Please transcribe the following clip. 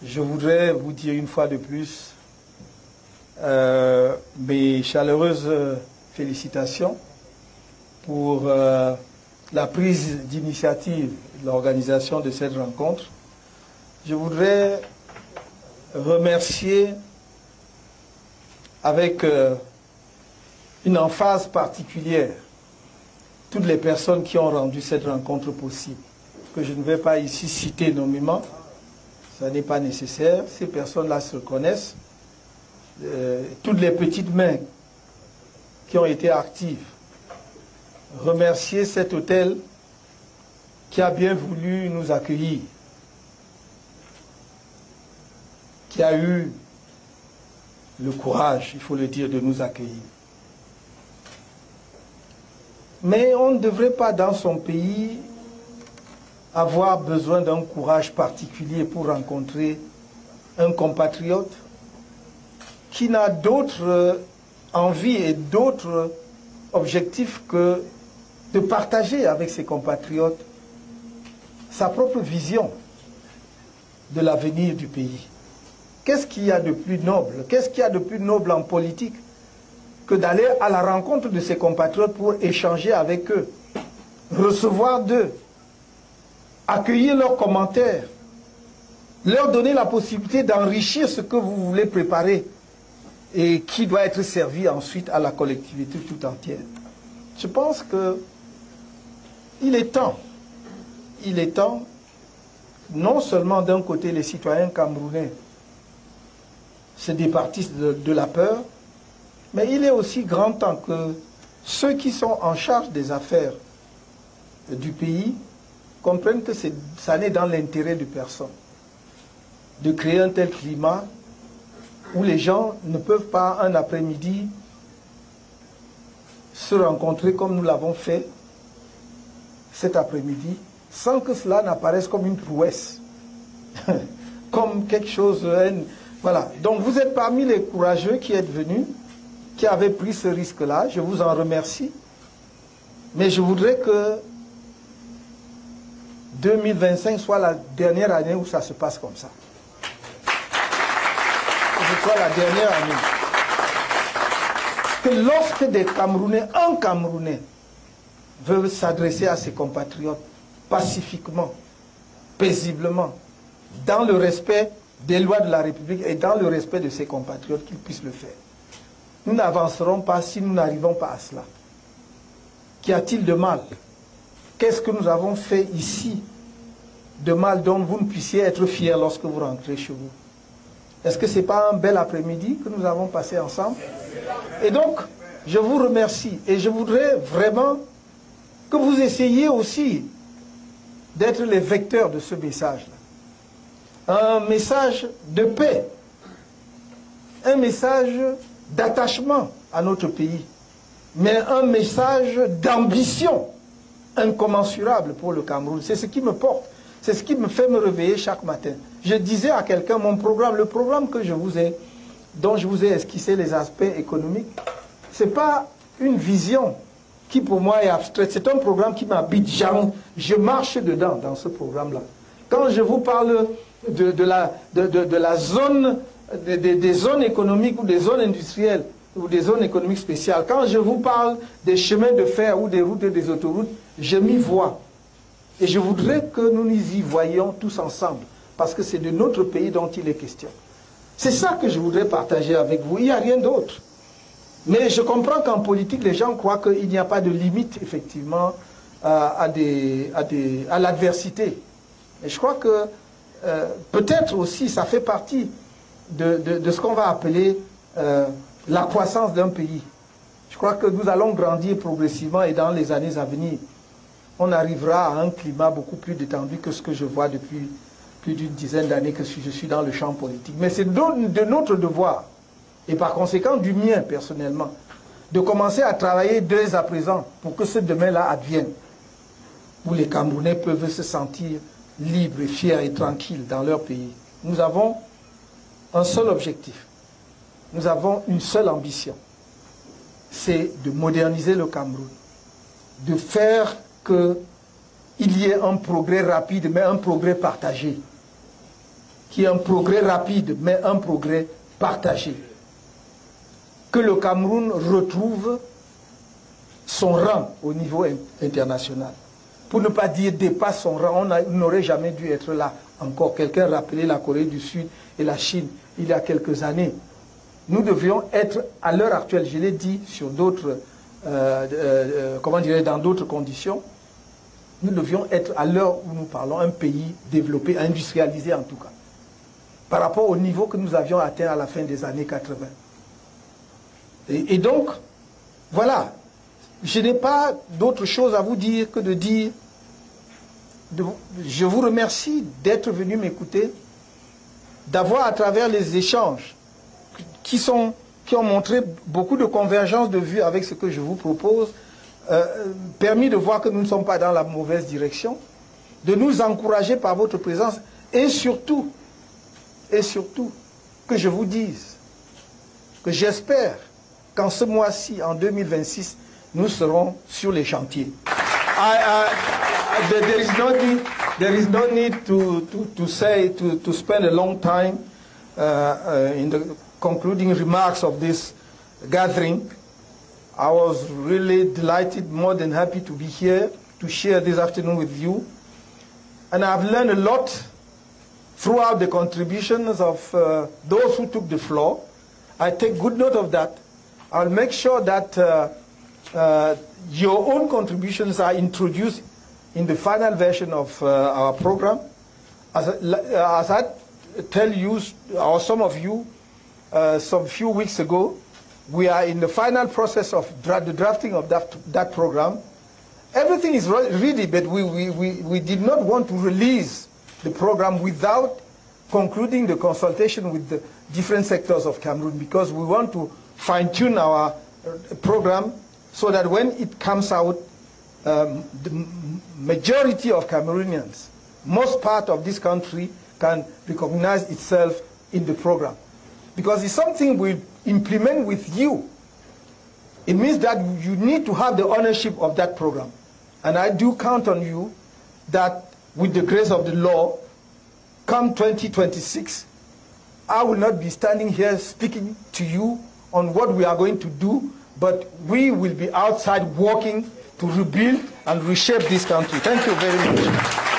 Je voudrais vous dire une fois de plus mes chaleureuses félicitations pour la prise d'initiative de l'organisation de cette rencontre. Je voudrais remercier avec une emphase particulière toutes les personnes qui ont rendu cette rencontre possible, que je ne vais pas ici citer nommément, ça n'est pas nécessaire, ces personnes-là se connaissent, toutes les petites mains qui ont été actives. Remercier cet hôtel qui a bien voulu nous accueillir, qui a eu le courage, il faut le dire, de nous accueillir. Mais on ne devrait pas dans son pays avoir besoin d'un courage particulier pour rencontrer un compatriote qui n'a d'autre envie et d'autres objectifs que de partager avec ses compatriotes sa propre vision de l'avenir du pays. Qu'est-ce qu'il y a de plus noble? Qu'est-ce qu'il y a de plus noble en politique que d'aller à la rencontre de ses compatriotes pour échanger avec eux, recevoir d'eux, accueillir leurs commentaires, leur donner la possibilité d'enrichir ce que vous voulez préparer et qui doit être servi ensuite à la collectivité tout entière. Je pense que il est temps, non seulement d'un côté les citoyens camerounais se départissent de la peur, mais il est aussi grand temps que ceux qui sont en charge des affaires du pays comprennent que ça n'est dans l'intérêt de personne de créer un tel climat où les gens ne peuvent pas un après-midi se rencontrer comme nous l'avons fait cet après-midi sans que cela n'apparaisse comme une prouesse, comme quelque chose... Voilà. Donc vous êtes parmi les courageux qui êtes venus, qui avaient pris ce risque-là. Je vous en remercie. Mais je voudrais que 2025 soit la dernière année où ça se passe comme ça. Que ce soit la dernière année. Que lorsque des Camerounais, un Camerounais, veut s'adresser à ses compatriotes pacifiquement, paisiblement, dans le respect des lois de la République et dans le respect de ses compatriotes, qu'ils puissent le faire. Nous n'avancerons pas si nous n'arrivons pas à cela. Qu'y a-t-il de mal? Qu'est-ce que nous avons fait ici de mal dont vous ne puissiez être fiers lorsque vous rentrez chez vous? Est-ce que ce n'est pas un bel après-midi que nous avons passé ensemble? Et donc, je vous remercie et je voudrais vraiment que vous essayiez aussi d'être les vecteurs de ce message-là. Un message de paix, un message d'attachement à notre pays, mais un message d'ambition incommensurable pour le Cameroun. C'est ce qui me porte, c'est ce qui me fait me réveiller chaque matin. Je disais à quelqu'un, mon programme, le programme que dont je vous ai esquissé les aspects économiques, ce n'est pas une vision qui pour moi est abstraite, c'est un programme qui m'habite, je marche dedans, dans ce programme-là. Quand je vous parle de la zone, des zones économiques ou des zones industrielles ou des zones économiques spéciales, quand je vous parle des chemins de fer ou des routes et des autoroutes, je m'y vois. Et je voudrais que nous nous y voyions tous ensemble, parce que c'est de notre pays dont il est question. C'est ça que je voudrais partager avec vous, il n'y a rien d'autre. Mais je comprends qu'en politique, les gens croient qu'il n'y a pas de limite, effectivement, à l'adversité. Et je crois que peut-être aussi, ça fait partie de ce qu'on va appeler la croissance d'un pays. Je crois que nous allons grandir progressivement et dans les années à venir, on arrivera à un climat beaucoup plus détendu que ce que je vois depuis plus d'une dizaine d'années que je suis dans le champ politique. Mais c'est de notre devoir, et par conséquent du mien personnellement, de commencer à travailler dès à présent pour que ce demain-là advienne, où les Camerounais peuvent se sentir libres et fiers et tranquilles dans leur pays. Nous avons un seul objectif, nous avons une seule ambition, c'est de moderniser le Cameroun, de faire qu'il y ait un progrès rapide, mais un progrès partagé. qui est un progrès rapide, mais un progrès partagé. Que le Cameroun retrouve son rang au niveau international. Pour ne pas dire dépasse son rang, on n'aurait jamais dû être là encore. Quelqu'un rappelait la Corée du Sud et la Chine il y a quelques années. Nous devrions être, à l'heure actuelle, je l'ai dit sur d'autres, comment dirais-je, dans d'autres conditions, nous devions être, à l'heure où nous parlons, un pays développé, industrialisé en tout cas, par rapport au niveau que nous avions atteint à la fin des années 80. Et donc, voilà, je n'ai pas d'autre chose à vous dire que de dire, je vous remercie d'être venu m'écouter, d'avoir à travers les échanges qui ont montré beaucoup de convergence de vues avec ce que je vous propose, permis de voir que nous ne sommes pas dans la mauvaise direction, de nous encourager par votre présence et surtout, que je vous dise que j'espère qu'en ce mois-ci, en 2026, nous serons sur les chantiers. There is no need to spend a long time in the concluding remarks of this gathering. I was really delighted, more than happy to be here to share this afternoon with you. And I've learned a lot throughout the contributions of those who took the floor. I take good note of that. I'll make sure that your own contributions are introduced in the final version of our program. As I tell you, or some of you, some few weeks ago, we are in the final process of the drafting of that program. Everything is ready, but we did not want to release the program without concluding the consultation with the different sectors of Cameroon, because we want to fine-tune our program so that when it comes out, the majority of Cameroonians, most part of this country, can recognize itself in the program. Because it's something we implement with you. It means that you need to have the ownership of that program. And I do count on you that with the grace of the law, come 2026, I will not be standing here speaking to you on what we are going to do, but we will be outside working to rebuild and reshape this country. Thank you very much.